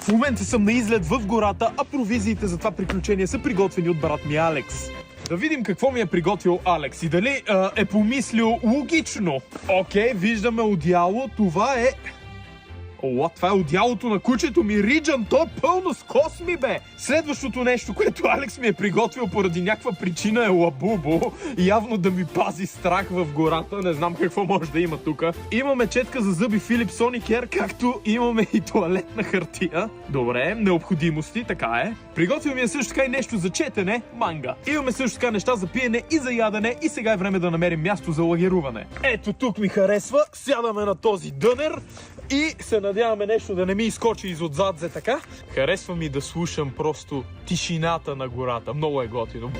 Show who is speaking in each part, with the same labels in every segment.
Speaker 1: В момента съм на излет в гората, а провизиите за това приключение са приготвени от брат ми Алекс. Да видим какво ми е приготвил Алекс и дали е помислил логично. Окей, виждаме одеяло. Това е... това е одеялото на кучето ми Риджан. То е пълно с косми, бе! Следващото нещо, което Алекс ми е приготвил поради някаква причина е лабубо. Явно да ми пази страх в гората. Не знам какво може да има тук. Имаме четка за зъби Philips Sonicare, както имаме и тоалетна хартия. Добре, необходимости, така е. Приготвил ми е също така и нещо за четене, манга. Имаме също така неща за пиене и за ядене и сега е време да намерим място за лагеруване. Ето тук ми харесва. Сядаме на този дънер. И се надяваме нещо да не ми изкочи изотзад за така. Харесва ми да слушам просто тишината на гората. Много е готино.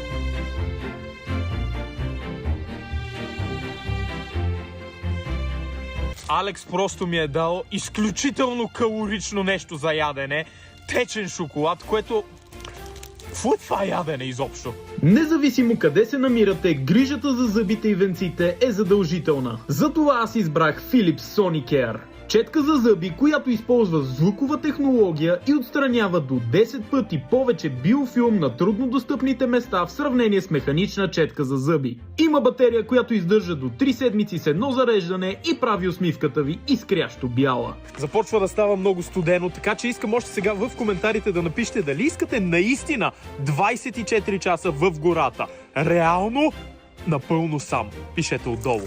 Speaker 1: Алекс просто ми е дал изключително калорично нещо за ядене. Течен шоколад, което... Какво е това ядене изобщо?
Speaker 2: Независимо къде се намирате, грижата за зъбите и венците е задължителна. Затова аз избрах Philips Sonicare. Четка за зъби, която използва звукова технология и отстранява до 10 пъти повече биофилм на труднодостъпните места в сравнение с механична четка за зъби. Има батерия, която издържа до 3 седмици с едно зареждане и прави усмивката ви изкрящо бяла.
Speaker 1: Започва да става много студено, така че искам още сега в коментарите да напишете дали искате наистина 24 часа в гората. Реално, напълно сам. Пишете отдолу.